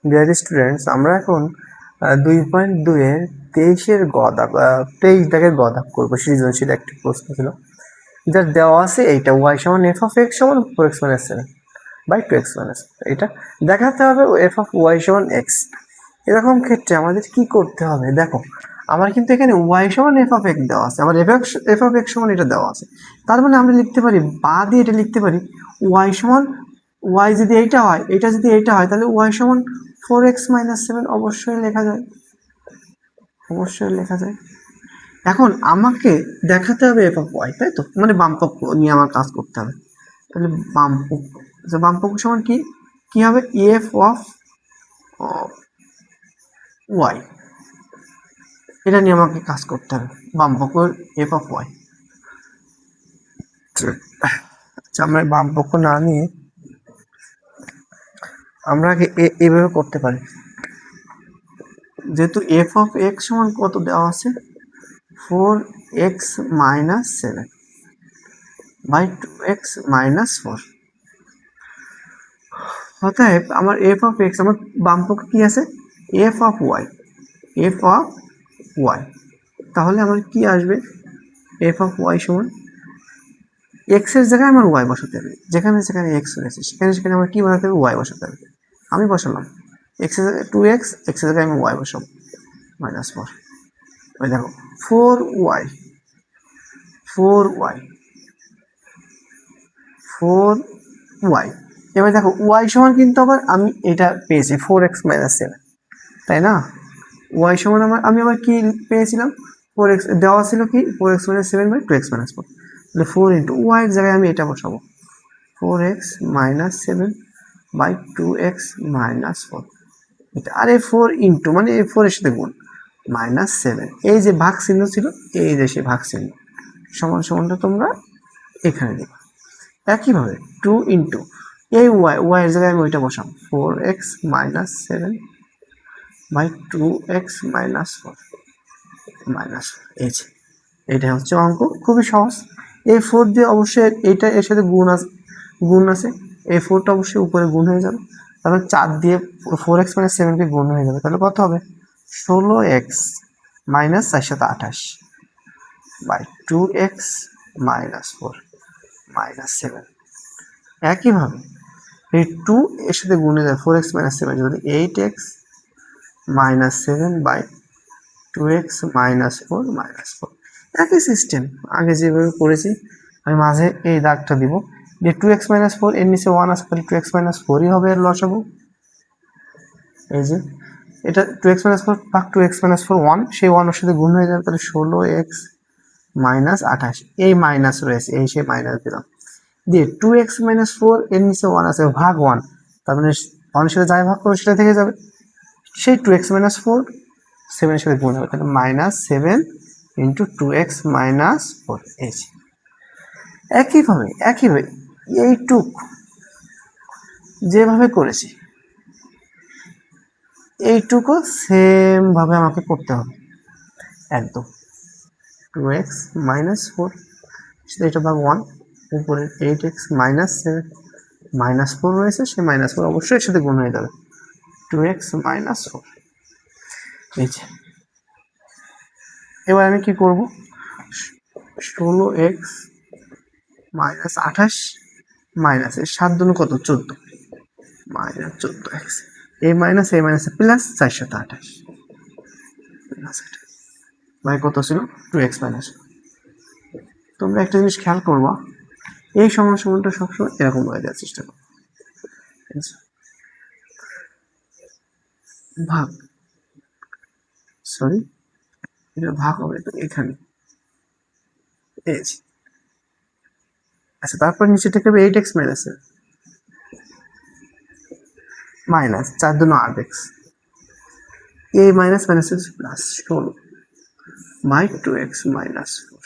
Dear students, আমরা এখন 2.2-এর 23-এর গ দাগের গ দাগ করবো। সৃজনশীল একটি প্রশ্ন ছিল, যার দেওয়া আছে এইটা y সমান f of x সমান 4x minus 7 by 2x minus 4। এটা দেখাতে হবে f of y সমান x। এরকম ক্ষেত্রে আমাদের কি করতে হবে? দেখো, আমার কিন্তু এখানে y সমান f of x দেওয়া আছে, আমার f of x সমান এটা দেওয়া আছে। তার মানে আমরা লিখতে পারি, বা দিয়ে এটা লিখতে পারি y সমান, y যদি এইটা হয়, এটা যদি এইটা হয়, তাহলে y সমান 4x minus 7 অবশ্যই লেখা যায়, অবশ্যই লেখা যায়। এখন আমাকে দেখাতে হবে f of y, তাই তো? মানে বামপক্ষ নিয়ে আমার কাজ করতে হবে। তাহলে বামপক্ষ সমান কি কি হবে? f of y, এটা নিয়ে আমাকে কাজ করতে হবে, বামপক্ষ f of y। আচ্ছা, আমরা বামপক্ষ না নিয়ে আমরা আগে এভাবে করতে পারি। যেহেতু f of x সমান কত দেওয়া আছে? 4x minus 7 by 2x minus 4। অতএব আমার f of x, আমার বামপক্ষে কি আছে? f of y, f of y। তাহলে আমার কি আসবে? f of y সমান, x এর জায়গায় আমার y বসাতে হবে, যেখানে যেখানে x রয়েছে সেখানে সেখানে আমার কি বসাতে হবে? y বসাতে হবে। আমি বসালাম x এর জায়গায় 2x, x এর জায়গায় আমি y বসাবো মাইনাস 4। ওই দেখো 4y 4y 4y। এবার দেখো y সমান কিন্তু আবার আমি এটা পেয়েছি 4x minus 7, তাই না? y সমান আমি আবার কি পেয়েছিলাম? 4x দেওয়া ছিল কি? 4x minus 7 by 2x minus 4। তাহলে 4 ইন্টু y এর জায়গায় আমি এটা বসাবো, 4x minus 7 by 2x minus 4। এটা আর এই 4 ইন্টু মানে এই 4 এর সাথে গুণ মাইনাস 7, এই যে ভাগ চিহ্ন ছিল, এই যে সেই ভাগ চিহ্ন, সমান সমানটা তোমরা এখানে দেবে। একইভাবে 2 ইন্টু এই y এর জায়গায় আমি ওইটা বসাম, 4x minus 7 by 2x minus 4 minus. এই যে এটাই হচ্ছে অঙ্ক, খুবই সহজ। এই 4 দিয়ে অবশ্যই এইটা এর সাথে গুণ আছে, এই 4টা অবশ্যই উপরে গুণ হয়ে যাবে। তাহলে 4 দিয়ে 4x minus 7 কে গুণ হয়ে যাবে, তাহলে কত হবে? 16x minus 428 by 2x minus 4 minus 7। একইভাবে এই 2 এর সাথে গুণে যায়, 4x minus 7 যদি 8x minus 7 by 2x minus 4 minus 4। একই সিস্টেম, আগে যেভাবে করেছি আমি মাঝে এই দাগটা দিব, যে 2x minus 4 এর নিচে 1 আছে, তাহলে 2x minus 4ই হবে এর লসাগু। এই যে এটা 2x minus 4 ভাগ 2x minus 4 1, সেই 1 এর সাথে গুণ হয়ে যাবে, তাহলে 16x minus 28, এই মাইনাস রয়েছে, এই সেই মাইনাস দিলাম দিয়ে 2x minus 4 এর নিচে 1 আছে, ভাগ 1, তার মানে 1 এর সাথে যাই ভাগ করো সেটা থেকে যাবে, সেই 2x minus 4 7 এর সাথে গুণ হবে, তাহলে মাইনাস 7 ইন্টু 2x minus 4। এই একইভাবে এইটুক যেভাবে করেছি এইটুকু সেম ভাবে আমাকে করতে হবে একদম। 2x minus 4 এটা ভাগ 1, উপরে 8x minus 7 মাইনাস 4 রয়েছে, সেই মাইনাস 4 অবশ্যই এর সাথে গুণ হয়ে যাবে, 2x minus 4। এই যে এবার আমি কি করব? 16x minus 28 মাইনাস 7 দুগুণ কত? 14 মাইনাস 14x, এই মাইনাস প্লাস 428 ভাই কত ছিল? 2x minus। তোমরা একটা জিনিস খেয়াল করবা, এই সমানটা সবসময় এরকম হয়ে দেওয়ার চেষ্টা করো, ভাগ, সরি এটা ভাগ হবে তো এখানে, এই যে। আচ্ছা, তারপর নিচে থেকে হবে 8x minus মাইনাস 4 দুগুণ 8x, এই minus minus plus 16 by 2x minus 4।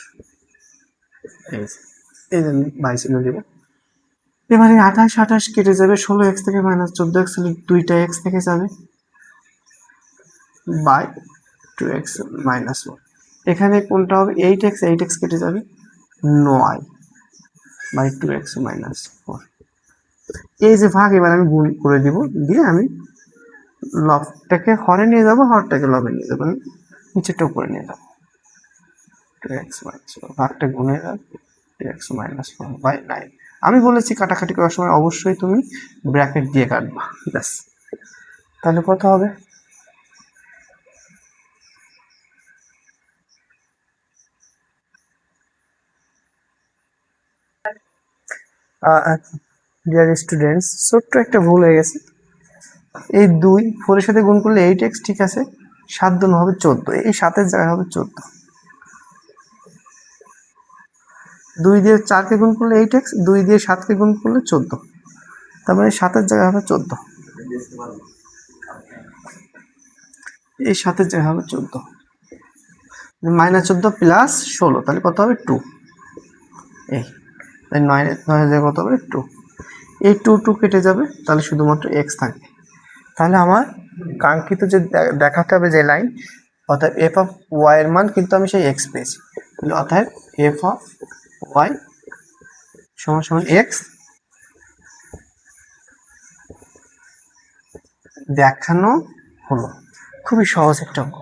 এই যে আমি 22 দেবো। এবারে 28 কেটে যাবে, 16x থেকে মাইনাস 14x, দুইটা x থেকে যাবে বাই 2x minus 4। এখানে কোনটা হবে? 8x কেটে যাবে, 9 বাই 2x minus 4। এই যে ভাগ, এবার আমি গুণ করে দিব, দিয়ে আমি লবটাকে হরে নিয়ে যাবো, হরটাকে লবে নিয়ে যাবো, নিচেটা উপরে নিয়ে যাবো। 2x মাইনাস 4 ভাগটা গুণে রাখ, 2x মাইনাস 4/9। আমি বলেছি কাটাকাটি করার সময় অবশ্যই তুমি ব্র্যাকেট দিয়ে কাটবা, ব্যাস। তাহলে কত হবে? ডিয়ার স্টুডেন্টস, ছোট্ট একটা ভুল হয়ে গেছে। এই 2 4 এর সাথে গুণ করলে 8x, ঠিক আছে, 7 গুণ হবে 14, এই 7 জায়গায় হবে 14। 2 দিয়ে 4 কে গুণ করলে 8x, 2 দিয়ে 7 কে গুণ করলে 14, তার মানে 7 জায়গায় হবে 14, এই 7 জায়গায় হবে 14, -14 প্লাস 16, তাহলে কত হবে 2। এই 9 জায়গায় কত হবে 2, এই 2 কেটে যাবে, তাহলে শুধুমাত্র x থাকবে। তাহলে আমার কাঙ্ক্ষিত যে দেখাতে হবে যে লাইন, অর্থাৎ এফ অফ ওয়াই এর মান কিন্তু আমি সেই এক্স পেয়েছি, অর্থাৎ এফ অফ ওয়াই সমান সমান এক্স দেখানো হলো। খুবই সহজ একটা অঙ্ক।